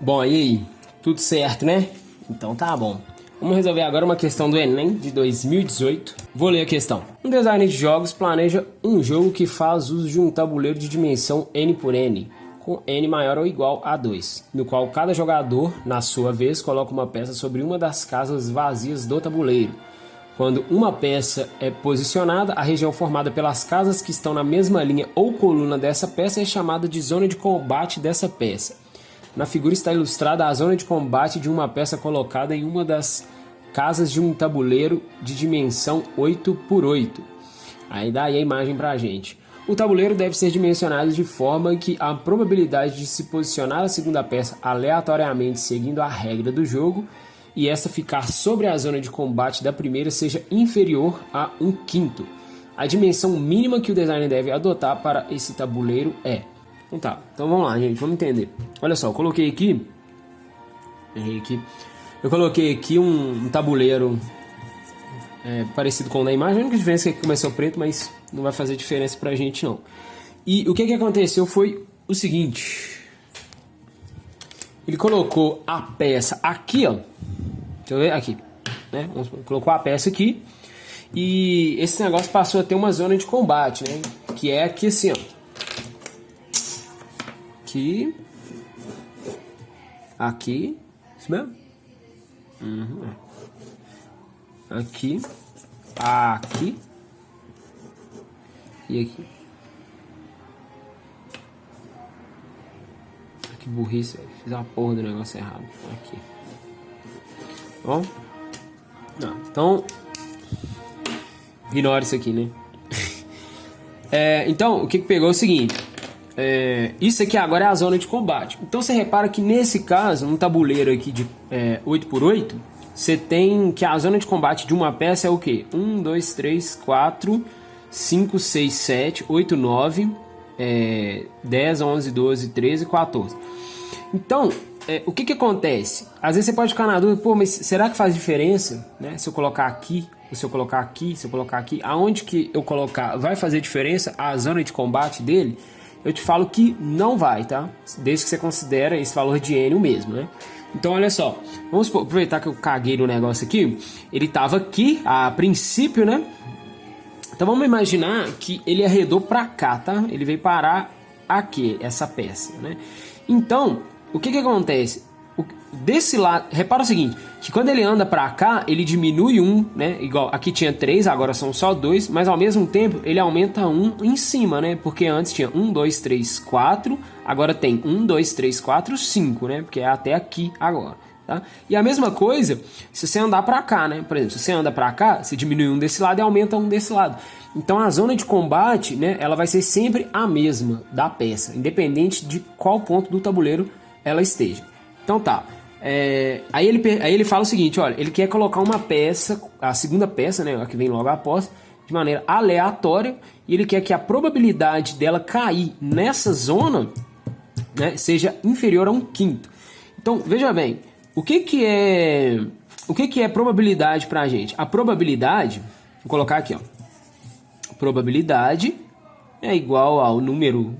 Bom, e aí? Tudo certo, né? Então tá bom. Vamos resolver agora uma questão do Enem de 2018. Vou ler a questão. Um designer de jogos planeja um jogo que faz uso de um tabuleiro de dimensão n por n, com n maior ou igual a 2, no qual cada jogador, na sua vez, coloca uma peça sobre uma das casas vazias do tabuleiro. Quando uma peça é posicionada, a região formada pelas casas que estão na mesma linha ou coluna dessa peça é chamada de zona de combate dessa peça. Na figura está ilustrada a zona de combate de uma peça colocada em uma das casas de um tabuleiro de dimensão 8 por 8. Aí dá aí a imagem pra gente. O tabuleiro deve ser dimensionado de forma que a probabilidade de se posicionar a segunda peça aleatoriamente seguindo a regra do jogo e essa ficar sobre a zona de combate da primeira seja inferior a 1/5. A dimensão mínima que o designer deve adotar para esse tabuleiro é... Então tá, então vamos lá, gente, vamos entender. Olha só, eu coloquei aqui... Eu coloquei aqui um tabuleiro parecido com o da imagem. A única diferença é que começou preto, mas não vai fazer diferença pra gente não. E o que aconteceu foi o seguinte. Ele colocou a peça aqui, ó. Deixa eu ver, aqui, né? Colocou a peça aqui. E esse negócio passou a ter uma zona de combate, né? Que é aqui assim, ó. Aqui, isso mesmo? Aqui, e aqui. Que burrice, velho. Fiz a porra do negócio errado. Aqui. Ó. Não, então, ignora isso aqui, né? Então, o que pegou é o seguinte. Isso aqui agora é a zona de combate. Então você repara que nesse caso, um tabuleiro aqui de 8 por 8, você tem que a zona de combate de uma peça é o quê? 1, 2, 3, 4, 5, 6, 7, 8, 9, 10, 11, 12, 13, 14. Então, o que acontece? Às vezes você pode ficar na dúvida, pô, mas será que faz diferença, né? Se eu colocar aqui, ou se eu colocar aqui, se eu colocar aqui, aonde que eu colocar vai fazer diferença a zona de combate dele? Eu te falo que não vai, tá? Desde que você considera esse valor de N o mesmo, né? Então, olha só. Vamos aproveitar que eu caguei no negócio aqui. Ele tava aqui, a princípio, né? Então, vamos imaginar que ele arredou pra cá, tá? Ele veio parar aqui, essa peça, né? Então, o que acontece? Desse lado, repara o seguinte, que quando ele anda pra cá, ele diminui um, né? Igual, aqui tinha 3, agora são só 2, mas ao mesmo tempo ele aumenta um em cima, né? Porque antes tinha 1, 2, 3, 4, agora tem 1, 2, 3, 4, 5, né? Porque é até aqui agora, tá? E a mesma coisa se você andar pra cá, né? Por exemplo, se você anda pra cá, você diminui um desse lado e aumenta um desse lado. Então a zona de combate, né? Ela vai ser sempre a mesma da peça, independente de qual ponto do tabuleiro ela esteja. Então tá. Aí ele fala o seguinte, olha, ele quer colocar uma peça, a segunda peça, né, a que vem logo após, de maneira aleatória, e ele quer que a probabilidade dela cair nessa zona, né, seja inferior a 1/5. Então, veja bem, o que é probabilidade pra gente? A probabilidade, vou colocar aqui, ó, probabilidade é igual ao número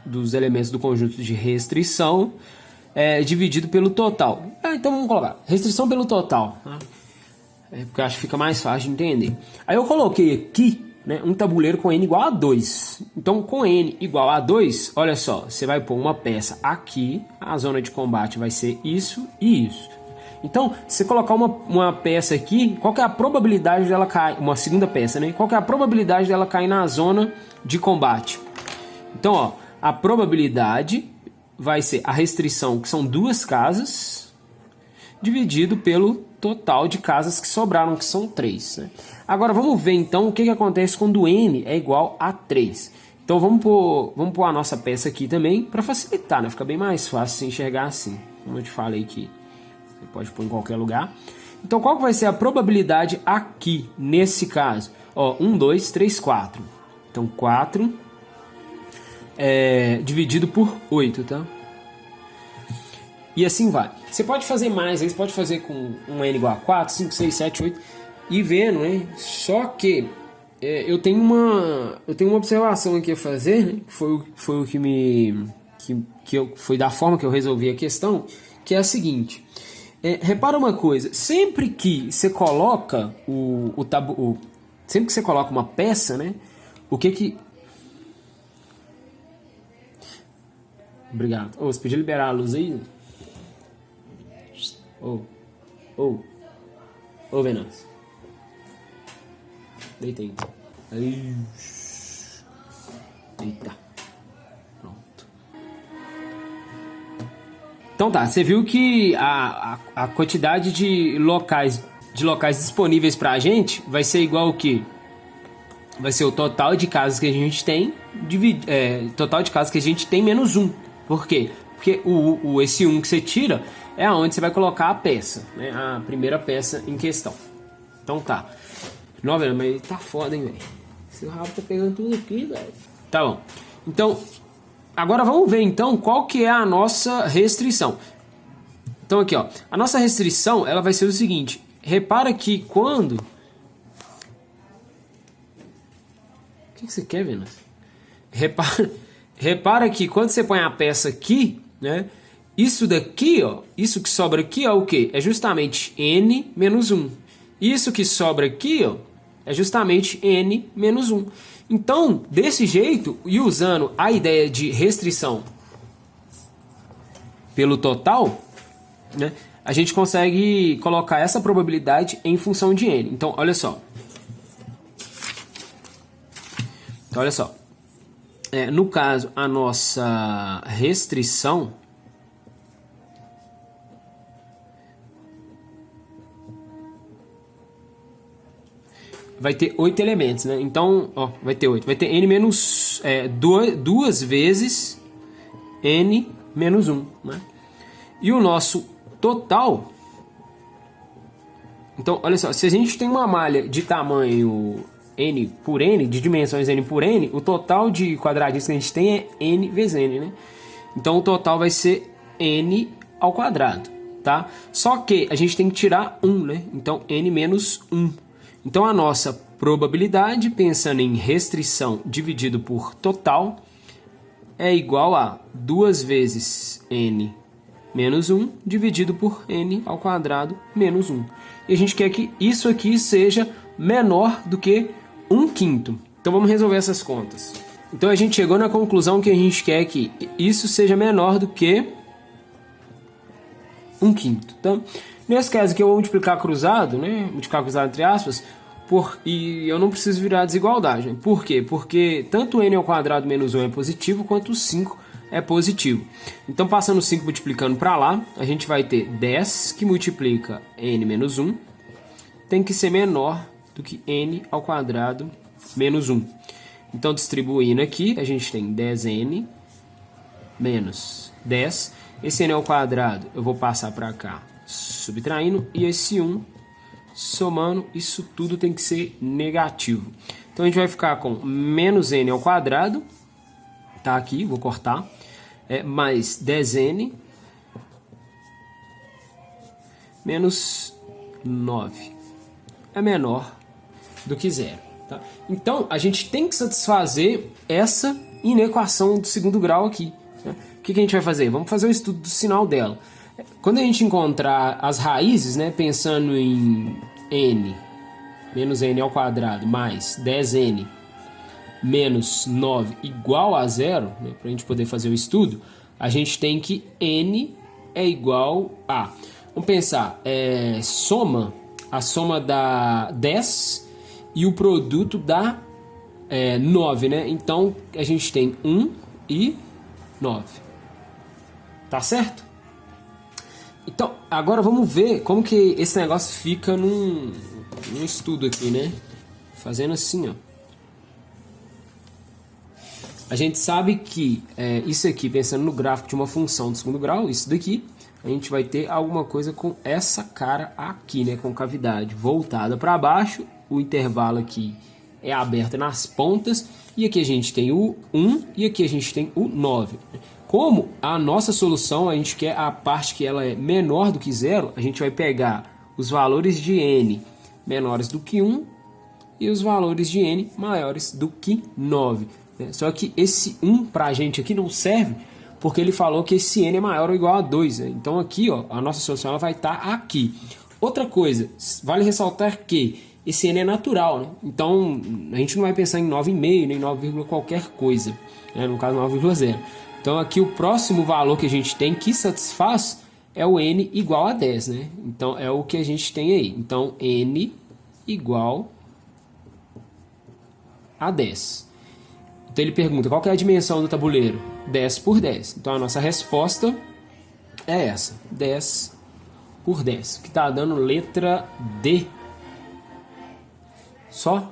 dos elementos do conjunto de restrição, dividido pelo total. Então vamos colocar restrição pelo total, né? Porque eu acho que fica mais fácil de entender. Aí eu coloquei aqui, né, um tabuleiro com n igual a 2. Então com n igual a 2, olha só, você vai pôr uma peça aqui, a zona de combate vai ser isso e isso. Então, se você colocar uma peça aqui, qual que é a probabilidade dela cair? Uma segunda peça, né? Qual que é a probabilidade dela cair na zona de combate? Então, ó, a probabilidade vai ser a restrição, que são 2 casas, dividido pelo total de casas que sobraram, que são 3. Né? Agora vamos ver então o que acontece quando n é igual a 3. Então vamos pôr a nossa peça aqui também, para facilitar, né? Fica bem mais fácil se enxergar assim. Como eu te falei que você pode pôr em qualquer lugar. Então qual que vai ser a probabilidade aqui, nesse caso? Ó, 1, 2, 3, 4. Então 4... dividido por 8, tá? E assim vai. Você pode fazer mais, você pode fazer com um n igual a 4, 5, 6, 7, 8 e vendo, né? Só que eu tenho uma observação aqui a fazer, né? Que foi o que foi da forma que eu resolvi a questão, que é a seguinte. Repara uma coisa, sempre que você coloca sempre que você coloca uma peça, né? O que... Obrigado. Você podia liberar a luz aí? Venâncio. Deita aí. Eita. Pronto. Então tá, você viu que a quantidade de locais disponíveis pra gente vai ser igual ao quê? Vai ser o total de casas que a gente tem, total de casas que a gente tem menos 1. Por quê? Porque esse 1 que você tira é aonde você vai colocar a peça, né? A primeira peça em questão. Então tá. Não, velho, mas tá foda, hein, velho? Esse rabo tá pegando tudo aqui, velho. Tá bom. Então, agora vamos ver, então, qual que é a nossa restrição. Então, aqui, ó. A nossa restrição, ela vai ser o seguinte. Repara que quando... O que você quer, Vênus? Repara que quando você põe a peça aqui, né? Isso daqui, ó. Isso que sobra aqui é o quê? É justamente n menos 1. Isso que sobra aqui, ó, é justamente n menos 1. Então, desse jeito, e usando a ideia de restrição pelo total, né, a gente consegue colocar essa probabilidade em função de n. Então, olha só. No caso, a nossa restrição vai ter 8 elementos, né? Então, ó, vai ter 8. Vai ter n menos 2 vezes n menos 1, né? E o nosso total... Então, olha só. Se a gente tem uma malha de tamanho n por n, de dimensões n por n, o total de quadradinhos que a gente tem é n vezes n, né? Então, o total vai ser n ao quadrado, tá? Só que a gente tem que tirar 1, né? Então, n menos 1. Então, a nossa probabilidade, pensando em restrição dividido por total, é igual a 2 vezes n menos 1 dividido por n ao quadrado menos 1. E a gente quer que isso aqui seja menor do que 1/5. Então, vamos resolver essas contas. Então, a gente chegou na conclusão que a gente quer que isso seja menor do que 1/5. Então, nesse caso aqui eu vou multiplicar cruzado, né? Multiplicar cruzado entre aspas, e eu não preciso virar a desigualdade. Né? Por quê? Porque tanto n ao quadrado menos 1 é positivo, quanto o 5 é positivo. Então, passando o 5 multiplicando para lá, a gente vai ter 10 que multiplica n menos 1, tem que ser menor do que n ao quadrado menos 1. Então, distribuindo aqui, a gente tem 10n menos 10. Esse n ao quadrado eu vou passar para cá, subtraindo, e esse 1 somando, isso tudo tem que ser negativo. Então, a gente vai ficar com menos n ao quadrado, tá aqui, vou cortar, mais 10n menos 9 é menor do que 0. Tá? Então, a gente tem que satisfazer essa inequação do segundo grau aqui. Né? O que a gente vai fazer? Vamos fazer o estudo do sinal dela. Quando a gente encontrar as raízes, né, pensando em n menos n ao quadrado mais 10n menos 9 igual a 0, né, para a gente poder fazer o estudo, a gente tem que n é igual a... Vamos pensar, a soma dá 10 e o produto dá 9, né? Então, a gente tem 1 e 9. Tá certo? Então, agora vamos ver como que esse negócio fica num estudo aqui, né? Fazendo assim, ó. A gente sabe que isso aqui, pensando no gráfico de uma função do segundo grau, isso daqui, a gente vai ter alguma coisa com essa cara aqui, né? Com cavidade voltada para baixo, o intervalo aqui é aberto nas pontas, e aqui a gente tem o 1 e aqui a gente tem o 9. Como a nossa solução, a gente quer a parte que ela é menor do que 0, a gente vai pegar os valores de n menores do que 1 e os valores de n maiores do que 9. Só que esse 1 para a gente aqui não serve, porque ele falou que esse n é maior ou igual a 2. Né? Então aqui, ó, a nossa solução ela vai estar aqui. Outra coisa, vale ressaltar que esse n é natural, né? Então a gente não vai pensar em 9,5 nem 9, qualquer coisa, né? No caso 9,0. Então aqui o próximo valor que a gente tem que satisfaz é o n igual a 10, né? Então é o que a gente tem aí. Então n igual a 10. Então ele pergunta qual que é a dimensão do tabuleiro? 10 por 10. Então a nossa resposta é essa, 10 por 10, que está dando letra D. Só